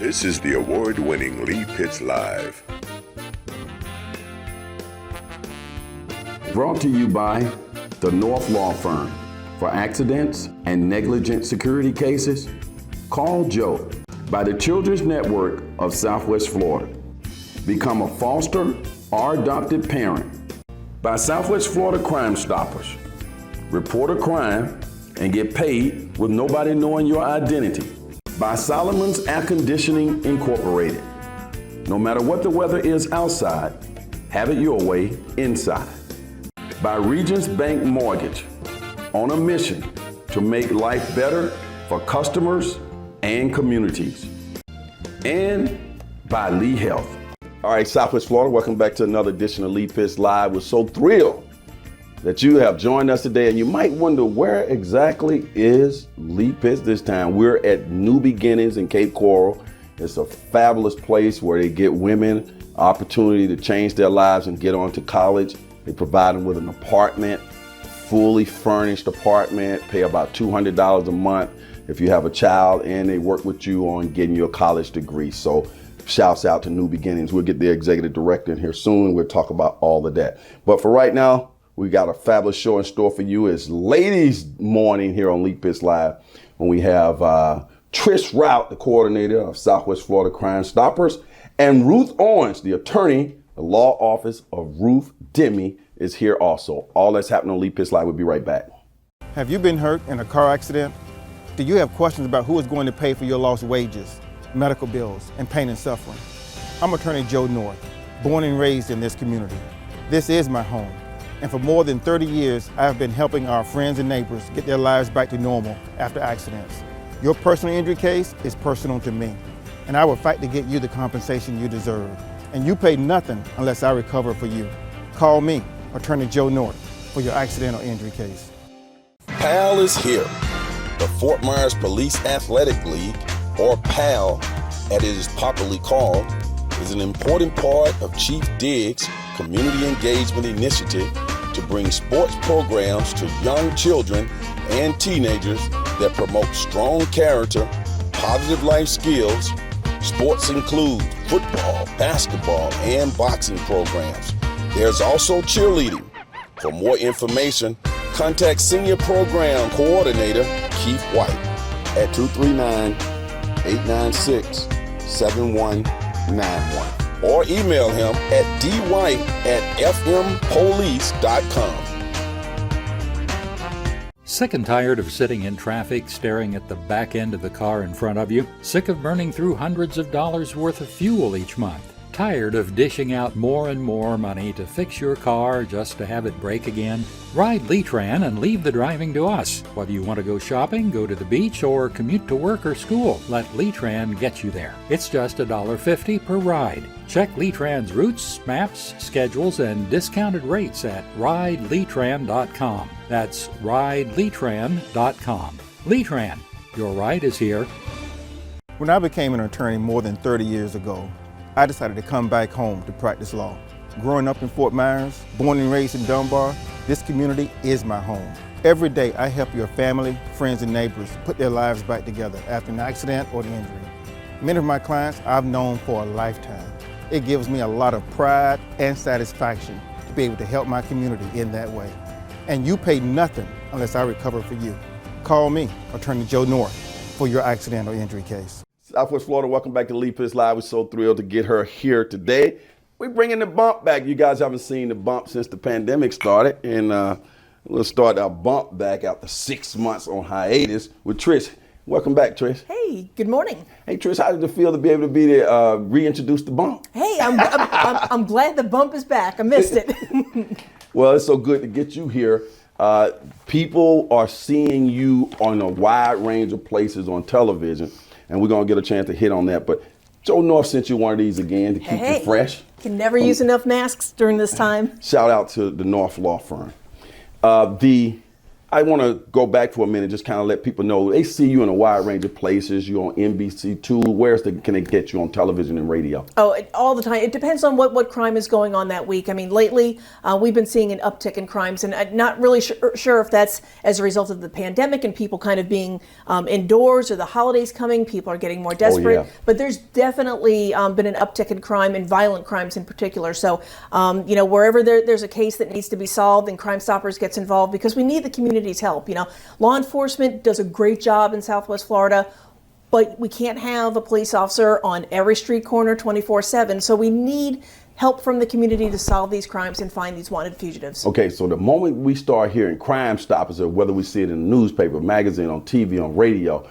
This is the award-winning Lee Pitts Live. Brought to you by the North Law Firm. For accidents and negligent security cases, call Joe. By the Children's Network of Southwest Florida. Become a foster or adopted parent. By Southwest Florida Crime Stoppers. Report a crime and get paid with nobody knowing your identity. By Solomon's Air Conditioning Incorporated. No matter what the weather is outside, have it your way inside. By Regions Bank Mortgage, on a mission to make life better for customers and communities. And by Lee Health. All right, Southwest Florida, welcome back to another edition of Lee Pitts Live. We're so thrilled that you have joined us today, and you might wonder where exactly is Lee Pitts this time. We're at New Beginnings in Cape Coral. It's a fabulous place where they get women opportunity to change their lives and get on to college. They provide them with an apartment, fully furnished apartment, pay about $200 a month if you have a child, and they work with you on getting your college degree. So shouts out to New Beginnings. We'll get the executive director in here soon. We'll talk about all of that. But for right now, we got a fabulous show in store for you. It's ladies morning here on Lee Pitts Live, when we have Trish Rout, the coordinator of Southwest Florida Crime Stoppers, and Ruth Owens, the attorney, the law office of Ruth Demme, is here also. All that's happening on Lee Pitts Live. We'll be right back. Have you been hurt in a car accident? Do you have questions about who is going to pay for your lost wages, medical bills, and pain and suffering? I'm attorney Joe North, born and raised in this community. This is my home. And for more than 30 years, I have been helping our friends and neighbors get their lives back to normal after accidents. Your personal injury case is personal to me, and I will fight to get you the compensation you deserve. And you pay nothing unless I recover for you. Call me, attorney Joe North, for your accident or injury case. PAL is here. The Fort Myers Police Athletic League, or PAL, as it is popularly called, is an important part of Chief Diggs' community engagement initiative to bring sports programs to young children and teenagers that promote strong character, positive life skills. Sports include football, basketball, and boxing programs. There's also cheerleading. For more information, contact Senior Program Coordinator Keith White at 239-896-7191 or email him at dwight@fmpolice.com. Sick and tired of sitting in traffic staring at the back end of the car in front of you? Sick of burning through hundreds of dollars worth of fuel each month? Tired of dishing out more and more money to fix your car just to have it break again? Ride Letran and leave the driving to us. Whether you want to go shopping, go to the beach, or commute to work or school, let Letran get you there. It's just $1.50 per ride. Check Letran's routes, maps, schedules, and discounted rates at rideletran.com. That's rideletran.com. Letran, your ride is here. When I became an attorney more than 30 years ago, I decided to come back home to practice law. Growing up in Fort Myers, born and raised in Dunbar, this community is my home. Every day I help your family, friends, and neighbors put their lives back together after an accident or an injury. Many of my clients I've known for a lifetime. It gives me a lot of pride and satisfaction to be able to help my community in that way. And you pay nothing unless I recover for you. Call me, attorney Joe North, for your accident or injury case. Southwest Florida, welcome back to Lee Pitts Live. We're so thrilled to get her here today. We're bringing the bump back. You guys haven't seen the bump since the pandemic started, and we'll start our bump back after 6 months on hiatus with Trish. Welcome back, Trish. Hey, good morning. Hey, Trish, how did it feel to be able to be there, reintroduce the bump? Hey, I'm glad the bump is back. I missed it. Well, it's so good to get you here. People are seeing you on a wide range of places on television, and we're going to get a chance to hit on that. But Joe North sent you one of these again to keep you fresh. Can never use enough masks during this time. Shout out to the North Law Firm. I want to go back for a minute, just kind of let people know they see you in a wide range of places. You're on NBC2. Where else can they get you on television and radio? Oh, all the time. It depends on what crime is going on that week. I mean, lately we've been seeing an uptick in crimes, and I'm not really sure if that's as a result of the pandemic and people kind of being indoors or the holidays coming. People are getting more desperate. Oh, yeah. But there's definitely been an uptick in crime and violent crimes in particular. So, wherever there's a case that needs to be solved, and Crime Stoppers gets involved because we need the community's help. Law enforcement does a great job in Southwest Florida, but we can't have a police officer on every street corner 24/7. So we need help from the community to solve these crimes and find these wanted fugitives. Okay, so the moment we start hearing Crime Stoppers, or whether we see it in the newspaper, magazine, on TV, on radio,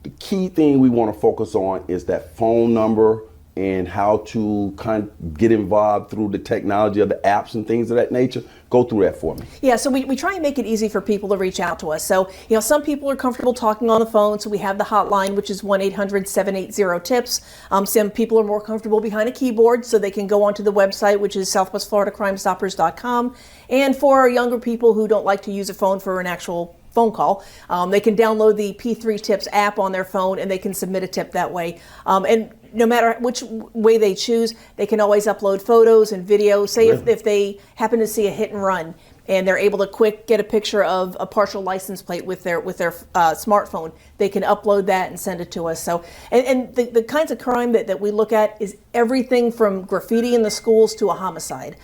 the key thing we want to focus on is that phone number and how to kind of get involved through the technology of the apps and things of that nature. Go through that for me. Yeah, so we try and make it easy for people to reach out to us. So, some people are comfortable talking on the phone, so we have the hotline, which is 1-800-780-TIPS. Some people are more comfortable behind a keyboard, so they can go onto the website, which is southwestfloridacrimestoppers.com. And for our younger people who don't like to use a phone for an actual phone call, they can download the P3 Tips app on their phone, and they can submit a tip that way. And no matter which way they choose, they can always upload photos and videos. Say if they happen to see a hit and run, and they're able to quick get a picture of a partial license plate with their smartphone, they can upload that and send it to us. So, and the kinds of crime that we look at is everything from graffiti in the schools to a homicide.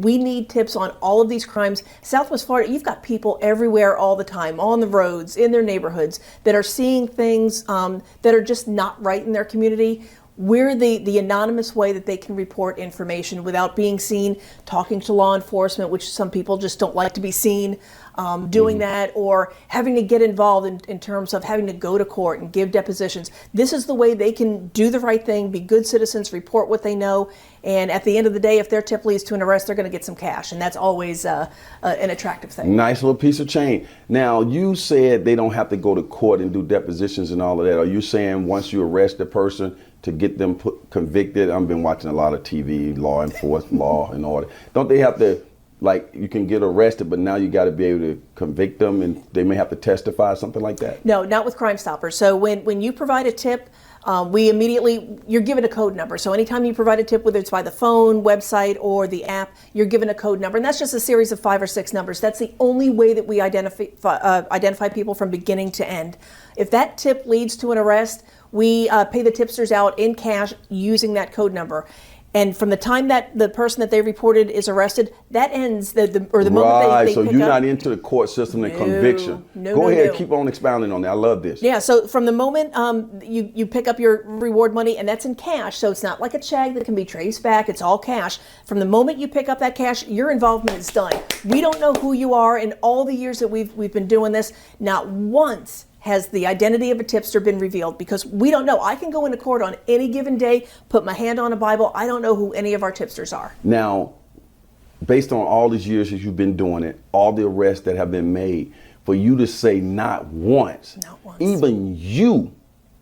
We need tips on all of these crimes. Southwest Florida, you've got people everywhere all the time, on the roads, in their neighborhoods, that are seeing things that are just not right in their community. We're the anonymous way that they can report information without being seen talking to law enforcement, which some people just don't like to be seen doing that, or having to get involved in terms of having to go to court and give depositions. This is the way they can do the right thing, be good citizens, report what they know, and at the end of the day, if their tip leads to an arrest, they're going to get some cash, and that's always an attractive thing. Nice little piece of change. Now, you said they don't have to go to court and do depositions and all of that. Are you saying once you arrest a person, to get them convicted? I've been watching a lot of TV, law enforcement, law and order. Don't they have to, like, you can get arrested, but now you got to be able to convict them, and they may have to testify, something like that? No, not with Crime Stoppers. So when you provide a tip, you're given a code number. So anytime you provide a tip, whether it's by the phone, website, or the app, you're given a code number. And that's just a series of 5 or 6 numbers. That's the only way that we identify people from beginning to end. If that tip leads to an arrest, we pay the tipsters out in cash using that code number. And from the time that the person that they reported is arrested, that ends the moment they so pick you're up. not into the court system and conviction. Go ahead, keep on expounding on that. I love this. Yeah, so from the moment you pick up your reward money, and that's in cash, so it's not like a check that can be traced back, it's all cash. From the moment you pick up that cash, your involvement is done. We don't know who you are. In all the years that we've been doing this, not once has the identity of a tipster been revealed, because we don't know. I can go into court on any given day, put my hand on a Bible. I don't know who any of our tipsters are. Now, based on all these years that you've been doing it, all the arrests that have been made, for you to say not once, even you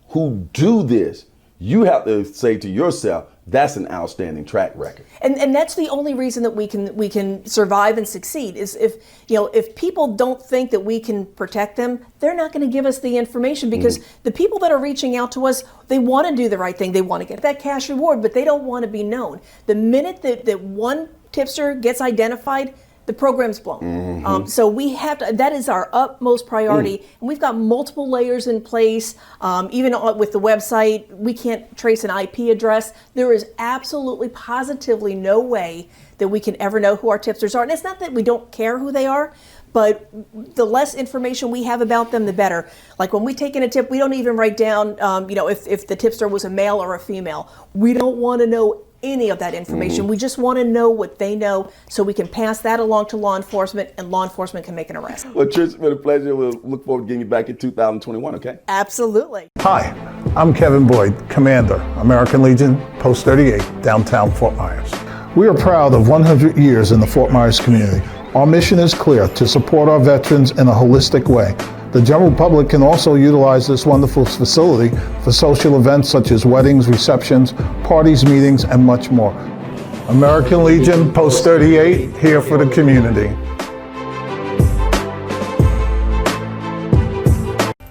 who do this, you have to say to yourself, that's an outstanding track record. And that's the only reason that we can survive and succeed, is if people don't think that we can protect them, they're not going to give us the information, because the people that are reaching out to us, they want to do the right thing. They want to get that cash reward, but they don't want to be known. The minute that one tipster gets identified, the program's blown. So we have to, that is our utmost priority. And we've got multiple layers in place. Even with the website, we can't trace an IP address. There is absolutely, positively no way that we can ever know who our tipsters are. And it's not that we don't care who they are, but the less information we have about them, the better. Like when we take in a tip, we don't even write down, if the tipster was a male or a female. We don't want to know any of that information. We just want to know what they know, so we can pass that along to law enforcement, and law enforcement can make an arrest. Well, Trish, it's been a pleasure. We'll look forward to getting you back in 2021, okay? Absolutely. Hi, I'm Kevin Boyd, Commander, American Legion, Post 38, downtown Fort Myers. We are proud of 100 years in the Fort Myers community. Our mission is clear: to support our veterans in a holistic way. The general public can also utilize this wonderful facility for social events such as weddings, receptions, parties, meetings, and much more. American Legion, Post 38, here for the community.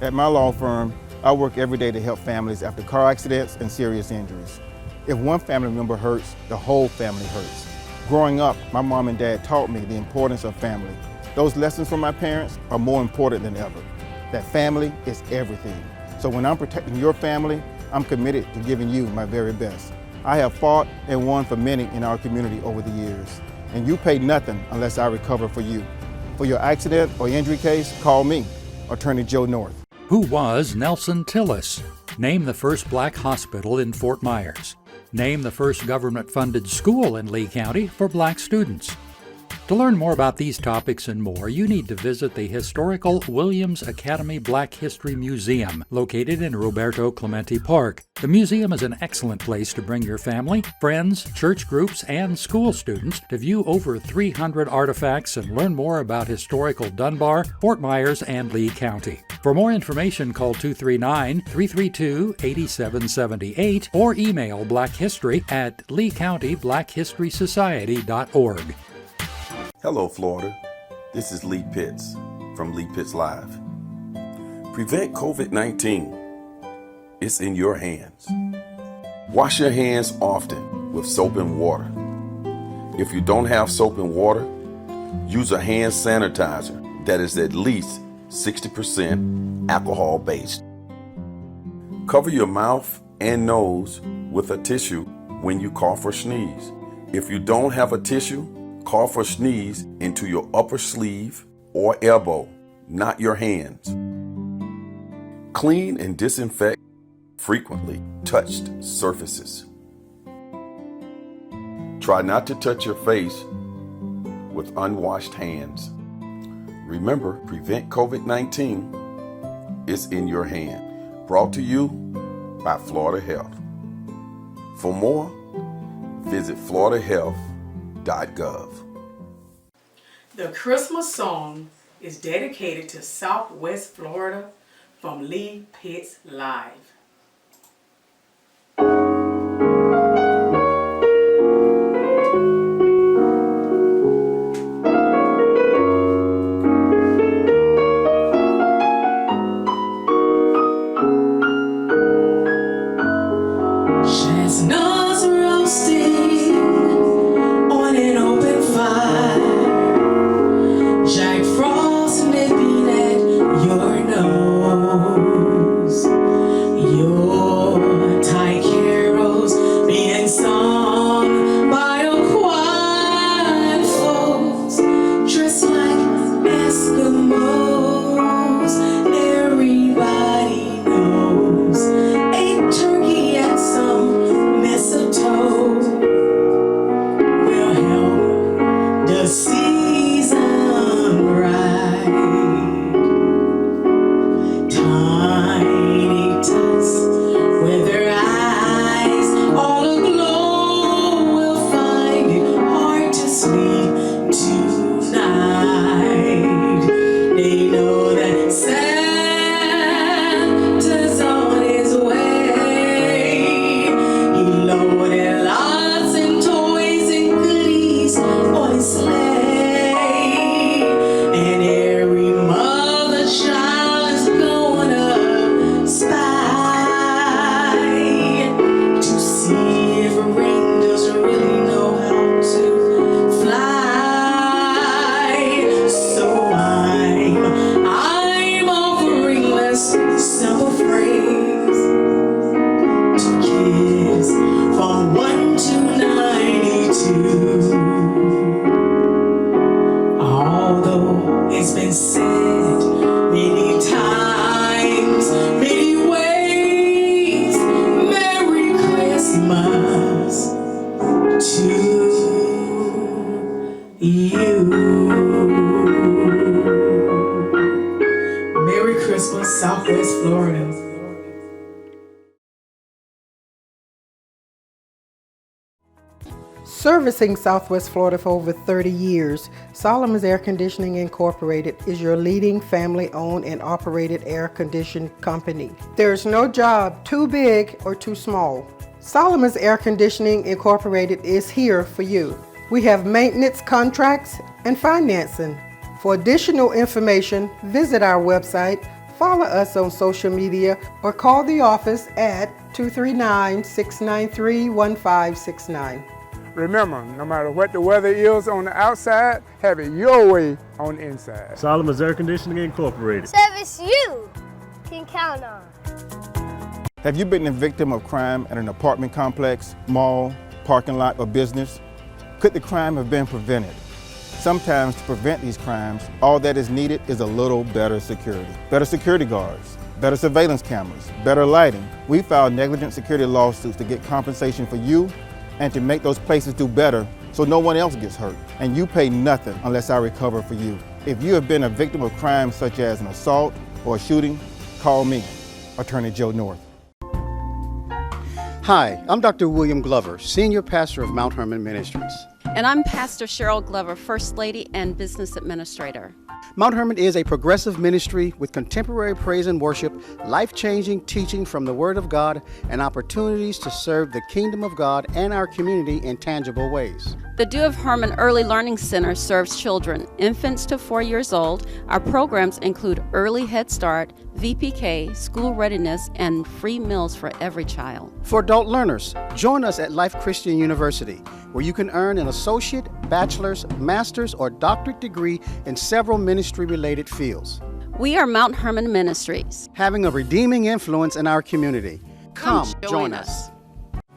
At my law firm, I work every day to help families after car accidents and serious injuries. If one family member hurts, the whole family hurts. Growing up, my mom and dad taught me the importance of family. Those lessons from my parents are more important than ever. That family is everything. So when I'm protecting your family, I'm committed to giving you my very best. I have fought and won for many in our community over the years, and you pay nothing unless I recover for you. For your accident or injury case, call me, Attorney Joe North. Who was Nelson Tillis? Name the first black hospital in Fort Myers. Name the first government-funded school in Lee County for black students. To learn more about these topics and more, you need to visit the historical Williams Academy Black History Museum, located in Roberto Clemente Park. The museum is an excellent place to bring your family, friends, church groups, and school students to view over 300 artifacts and learn more about historical Dunbar, Fort Myers, and Lee County. For more information, call 239-332-8778 or email blackhistory@leecountyblackhistorysociety.org. Hello, Florida. This is Lee Pitts from Lee Pitts Live. Prevent COVID-19. It's in your hands. Wash your hands often with soap and water. If you don't have soap and water, use a hand sanitizer that is at least 60% alcohol-based. Cover your mouth and nose with a tissue when you cough or sneeze. If you don't have a tissue, cough or sneeze into your upper sleeve or elbow, not your hands. Clean and disinfect frequently touched surfaces. Try not to touch your face with unwashed hands. Remember, prevent COVID-19 is in your hand. Brought to you by Florida Health. For more, visit floridahealth.gov. The Christmas song is dedicated to Southwest Florida from Lee Pitts Live. Chestnuts roasting on an open fire, Jack Frost nipping at your nose, your tight carols being sung by a choir of folks dressed like Eskimos. Everybody knows a turkey and some mistletoe will help the season bright. Tiny tots with their eyes all aglow will find it hard to sleep tonight. They know that Santa's on his way. He loaded lots and toys and goodies on his sleigh, and every mother child is gonna spy to see if reindeers really know how to fly. So I'm offering this simple phrase to kids from 1 to 92. Although it's been said many times, many ways, Merry Christmas to you. Merry Christmas, Southwest Florida. Servicing Southwest Florida for over 30 years, Solomon's Air Conditioning Incorporated is your leading family-owned and operated air conditioning company. There's no job too big or too small. Solomon's Air Conditioning Incorporated is here for you. We have maintenance contracts and financing. For additional information, visit our website, Follow us on social media or call the office at 239-693-1569. Remember, no matter what the weather is on the outside, have it your way on the inside. Solomon's Air Conditioning Incorporated. Service you can count on. Have you been a victim of crime at an apartment complex, mall, parking lot, or business? Could the crime have been prevented? Sometimes to prevent these crimes, all that is needed is a little better security. Better security guards, better surveillance cameras, better lighting. We filed negligent security lawsuits to get compensation for you and to make those places do better so no one else gets hurt. And you pay nothing unless I recover for you. If you have been a victim of crime such as an assault or a shooting, call me, Attorney Joe North. Hi, I'm Dr. William Glover, Senior Pastor of Mount Hermon Ministries. And I'm Pastor Cheryl Glover, First Lady and Business Administrator. Mount Hermon is a progressive ministry with contemporary praise and worship, life-changing teaching from the Word of God, and opportunities to serve the kingdom of God and our community in tangible ways. The Dew of Hermon Early Learning Center serves children, infants to 4 years old. Our programs include Early Head Start, VPK, school readiness, and free meals for every child. For adult learners, join us at Life Christian University, where you can earn an associate, bachelor's, master's, or doctorate degree in several ministry-related fields. We are Mount Hermon Ministries, having a redeeming influence in our community. Come join us.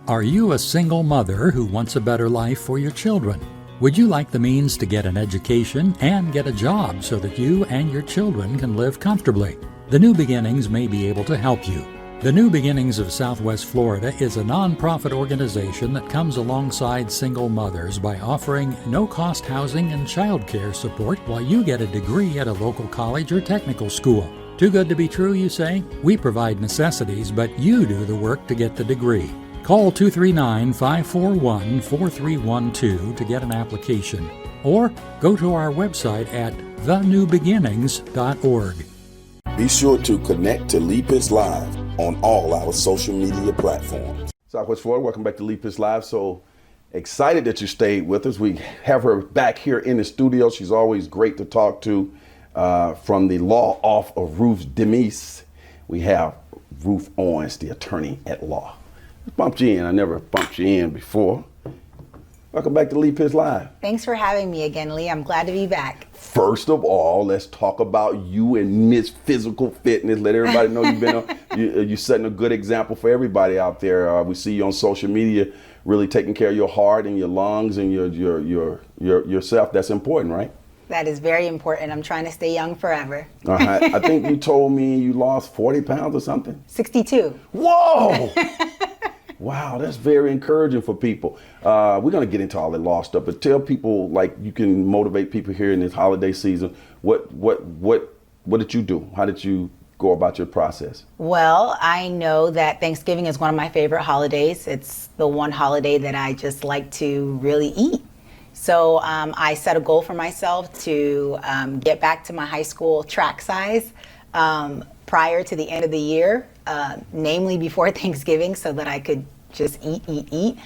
Are you a single mother who wants a better life for your children? Would you like the means to get an education and get a job so that you and your children can live comfortably? The New Beginnings may be able to help you. The New Beginnings of Southwest Florida is a nonprofit organization that comes alongside single mothers by offering no-cost housing and childcare support while you get a degree at a local college or technical school. Too good to be true, you say? We provide necessities, but you do the work to get the degree. Call 239-541-4312 to get an application, or go to our website at thenewbeginnings.org. Be sure to connect to Lee Pitts Live on all our social media platforms. Southwest Florida, welcome back to Lee Pitts Live. So excited that you stayed with us. We have her back here in the studio. She's always great to talk to. From the law office of Ruth Demise, we have Ruth Owens, the attorney at law. Let's bump you in. I never bumped you in before. Welcome back to Lee Pitts Live. Thanks for having me again, Lee. I'm glad to be back. First of all, let's talk about you and Miss Physical Fitness. Let everybody know you've been you're setting a good example for everybody out there. We see you on social media, really taking care of your heart and your lungs and yourself. That's important, right? That is very important. I'm trying to stay young forever. I think you told me you lost 40 pounds or something. 62. Whoa! Wow, that's very encouraging for people. We're going to get into all that law stuff, but tell people, like, you can motivate people here in this holiday season. What did you do? How did you go about your process? Well, I know that Thanksgiving is one of my favorite holidays. It's the one holiday that I just like to really eat. So I set a goal for myself to get back to my high school track size prior to the end of the year, namely before Thanksgiving, so that I could just eat.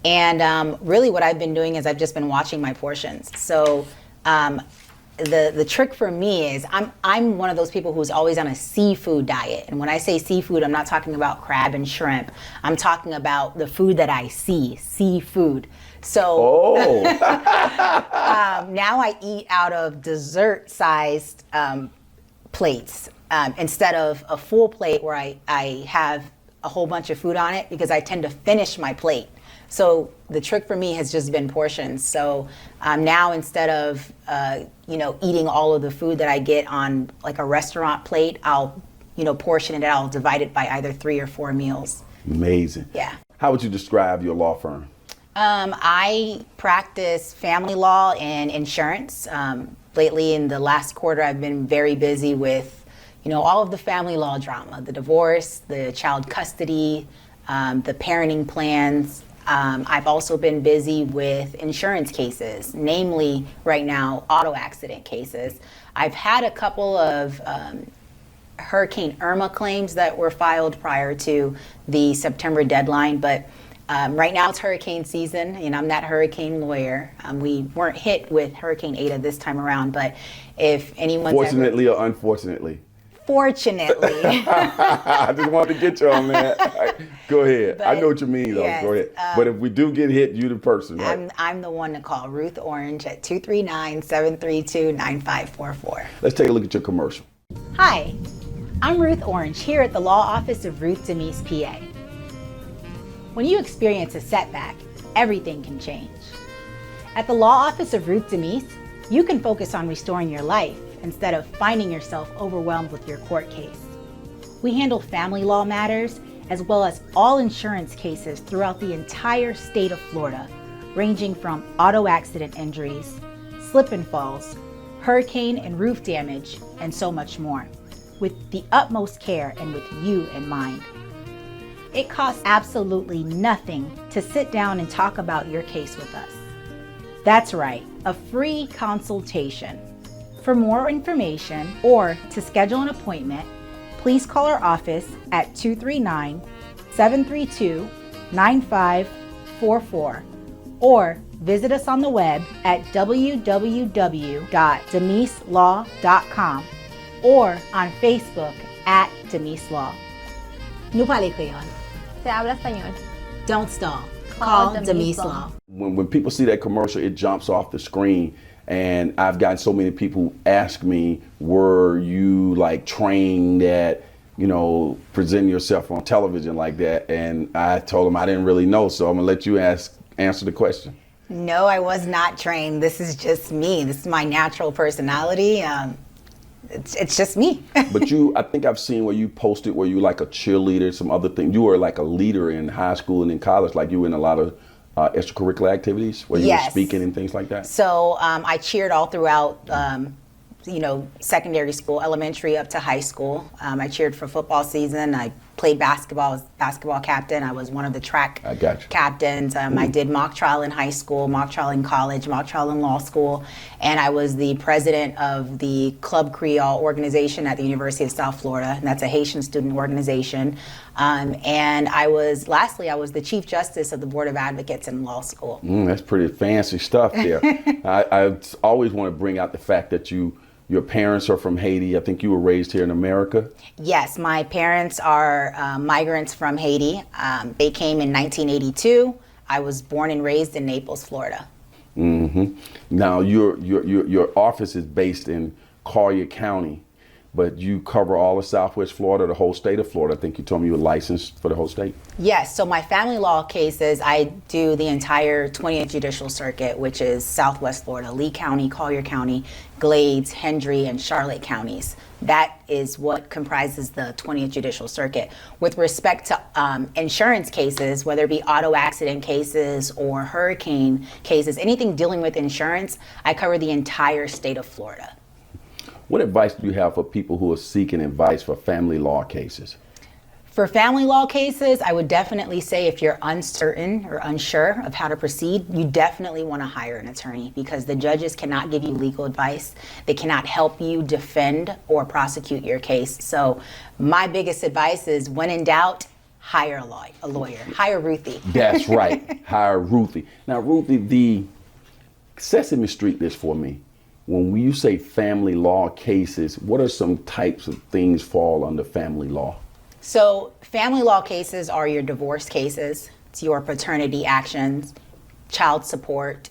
And really what I've been doing is I've just been watching my portions. So the trick for me is I'm one of those people who's always on a seafood diet. And when I say seafood, I'm not talking about crab and shrimp. I'm talking about the food that I see, seafood. So now I eat out of dessert-sized plates instead of a full plate where I have a whole bunch of food on it, because I tend to finish my plate. So the trick for me has just been portions. So now instead of eating all of the food that I get on like a restaurant plate, I'll portion it. I'll divide it by either 3 or 4 meals. Amazing. Yeah. How would you describe your law firm? I practice family law and insurance. Lately, in the last quarter, I've been very busy with all of the family law drama, the divorce, the child custody, the parenting plans. I've also been busy with insurance cases, namely right now, auto accident cases. I've had a couple of Hurricane Irma claims that were filed prior to the September deadline, but right now it's hurricane season, and I'm that hurricane lawyer. We weren't hit with Hurricane Ada this time around, but if anyone's Fortunately or unfortunately? Unfortunately. I just wanted to get you on that. Go ahead. But, I know what you mean, though. yes, Go ahead. But if we do get hit, you the person, right? I'm the one to call. Ruth Orange at 239-732-9544. Let's take a look at your commercial. Hi, I'm Ruth Orange here at the Law Office of Ruth Demise, PA. When you experience a setback, everything can change. At the Law Office of Ruth Demise, you can focus on restoring your life instead of finding yourself overwhelmed with your court case. We handle family law matters as well as all insurance cases throughout the entire state of Florida, ranging from auto accident injuries, slip and falls, hurricane and roof damage, and so much more, with the utmost care and with you in mind. It costs absolutely nothing to sit down and talk about your case with us. That's right, a free consultation. For more information or to schedule an appointment, please call our office at 239-732-9544 or visit us on the web at www.demiselaw.com or on Facebook at Demise Law. No pali ko yun. Se habla español. Don't stall. Call Demise Law. When people see that commercial, it jumps off the screen. And I've gotten so many people ask me, were you like trained at, presenting yourself on television like that? And I told them I didn't really know. So I'm gonna let you answer the question. No, I was not trained. This is just me. This is my natural personality. It's just me. But I think I've seen where you posted where you like a cheerleader, some other thing. You were like a leader in high school and in college, like you were in a lot of extracurricular activities where you were speaking and things like that? So I cheered all throughout, secondary school, elementary up to high school. I cheered for football season. I played basketball. I was basketball captain. I was one of the track captains. I did mock trial in high school, mock trial in college, mock trial in law school, and I was the president of the Club Creole organization at the University of South Florida, and that's a Haitian student organization. And I was the Chief Justice of the Board of Advocates in law school. That's pretty fancy stuff there. I always want to bring out the fact that your parents are from Haiti. I think you were raised here in America. Yes, my parents are migrants from Haiti. They came in 1982. I was born and raised in Naples, Florida. Mm-hmm. Now your office is based in Collier County, but you cover all of Southwest Florida, the whole state of Florida. I think you told me you were licensed for the whole state. Yes, so my family law cases, I do the entire 20th Judicial Circuit, which is Southwest Florida, Lee County, Collier County, Glades, Hendry, and Charlotte counties. That is what comprises the 20th Judicial Circuit. With respect to insurance cases, whether it be auto accident cases or hurricane cases, anything dealing with insurance, I cover the entire state of Florida. What advice do you have for people who are seeking advice for family law cases? For family law cases, I would definitely say if you're uncertain or unsure of how to proceed, you definitely want to hire an attorney because the judges cannot give you legal advice. They cannot help you defend or prosecute your case. So my biggest advice is when in doubt, hire a lawyer. Hire Ruthie. That's right. Hire Ruthie. Now, Ruthie, the Sesame Street this for me. When you say family law cases, what are some types of things fall under family law? So family law cases are your divorce cases. It's your paternity actions, child support,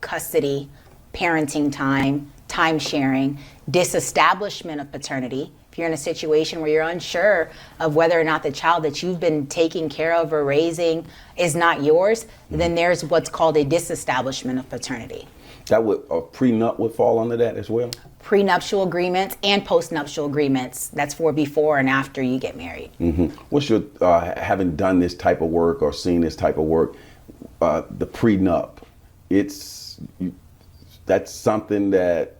custody, parenting time, time sharing, disestablishment of paternity. If you're in a situation where you're unsure of whether or not the child that you've been taking care of or raising is not yours, then there's what's called a disestablishment of paternity. That would a prenup would fall under that as well? Prenuptial agreements and postnuptial agreements. That's for before and after you get married. Mm-hmm. What's your, having done this type of work or seen this type of work, the prenup, that's something that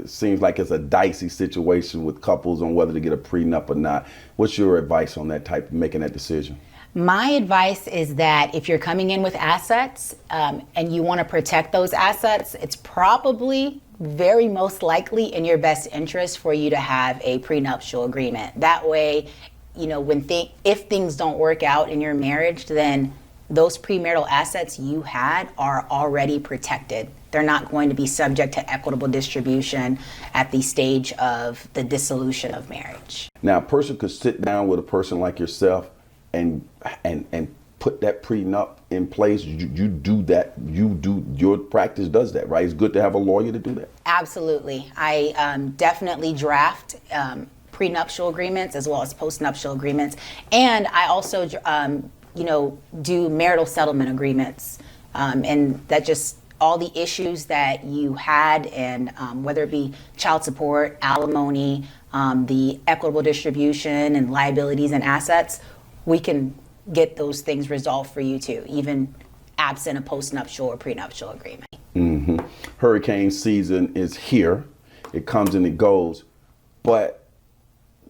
seems like it's a dicey situation with couples on whether to get a prenup or not. What's your advice on that type of making that decision? My advice is that if you're coming in with assets and you want to protect those assets, it's probably very most likely in your best interest for you to have a prenuptial agreement. That way, if things don't work out in your marriage, then those premarital assets you had are already protected they're not going to be subject to equitable distribution at the stage of the dissolution of marriage. Now, a person could sit down with a person like yourself and put that prenup in place. You do that. Your practice does that, right? It's good to have a lawyer to do that. Absolutely. I definitely draft prenuptial agreements as well as postnuptial agreements, and I also do marital settlement agreements, and that just all the issues that you had, and whether it be child support, alimony, the equitable distribution and liabilities and assets, we can get those things resolved for you too, even absent a postnuptial or prenuptial agreement. Mm-hmm. Hurricane season is here. It comes and it goes. But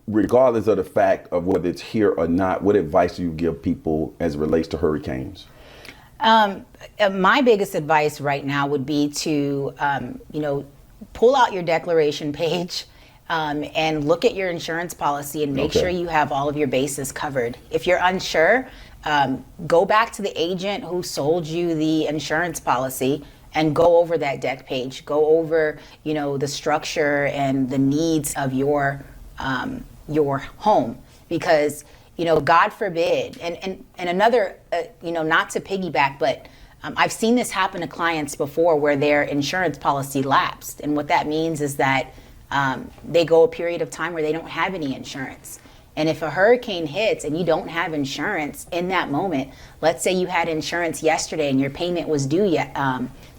regardless of the fact of whether it's here or not, what advice do you give people as it relates to hurricanes? My biggest advice right now would be to, pull out your declaration page and look at your insurance policy and make sure you have all of your bases covered. If you're unsure, go back to the agent who sold you the insurance policy and go over that deck page. Go over, the structure and the needs of your home, because God forbid, and another, not to piggyback, but I've seen this happen to clients before where their insurance policy lapsed, and what that means is that they go a period of time where they don't have any insurance. And if a hurricane hits and you don't have insurance in that moment, let's say you had insurance yesterday and your payment was due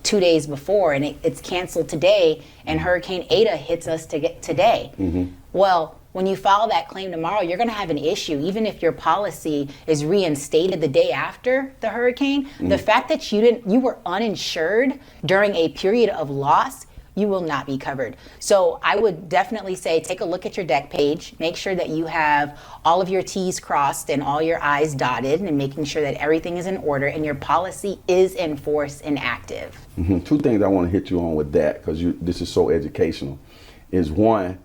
2 days before, and it's canceled today, and Hurricane Eta hits us today. Mm-hmm. Well, when you file that claim tomorrow, you're going to have an issue. Even if your policy is reinstated the day after the hurricane, the fact that you were uninsured during a period of loss, you will not be covered. So I would definitely say take a look at your deck page, make sure that you have all of your T's crossed and all your I's dotted, and making sure that everything is in order and your policy is in force and active. Mm-hmm. Two things I want to hit you on with that, because this is so educational, is one,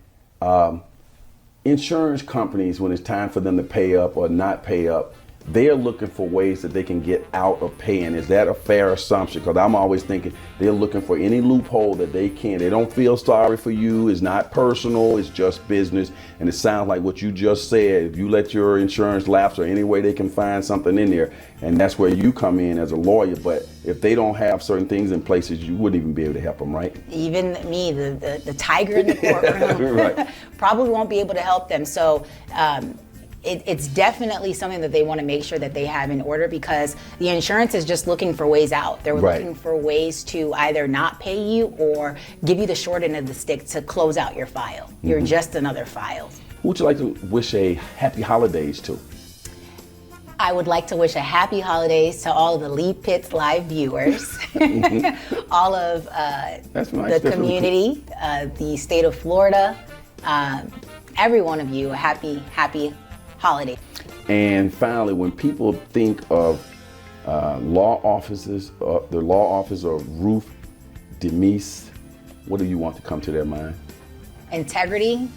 insurance companies, when it's time for them to pay up or not pay up, they're looking for ways that they can get out of paying. Is that a fair assumption? Because I'm always thinking they're looking for any loophole that they can. They don't feel sorry for you. It's not personal. It's just business. And it sounds like what you just said. If you let your insurance lapse, or any way they can find something in there, and that's where you come in as a lawyer. But if they don't have certain things in places, you wouldn't even be able to help them, right? Even me, the tiger in the courtroom, right. Probably won't be able to help them. So it's definitely something that they want to make sure that they have in order, because the insurance is just looking for ways out. They're looking for ways to either not pay you or give you the short end of the stick to close out your file. Mm-hmm. You're just another file. Who would you like to wish a happy holidays to? I would like to wish a happy holidays to all of the Lee Pitts Live viewers, all of the community, the state of Florida, every one of you, a happy holiday. And finally, when people think of law offices, the law office of Ruth Demise, what do you want to come to their mind? Integrity,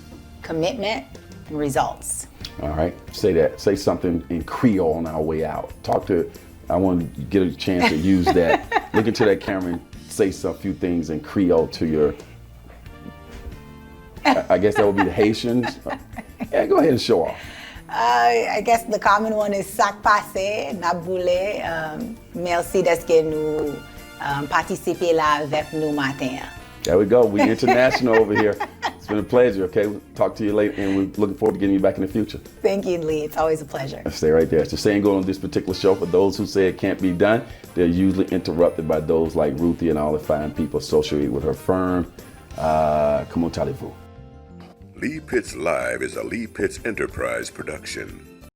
commitment, and results. All right, say that. Say something in Creole on our way out. I want to get a chance to use that. Look into that camera and say some few things in Creole to your, I guess that would be the Haitians. Yeah, go ahead and show off. I guess the common one is sac passe, naboule, merci d'être nous participer là avec nous matin. There we go. We international over here. It's been a pleasure, okay? We'll talk to you later, and we're looking forward to getting you back in the future. Thank you, Lee. It's always a pleasure. Stay right there. It's the saying going on this particular show. For those who say it can't be done, they're usually interrupted by those like Ruthie and all the fine people associated with her firm. Comment allez-vous? Lee Pitts Live is a Lee Pitts Enterprise production.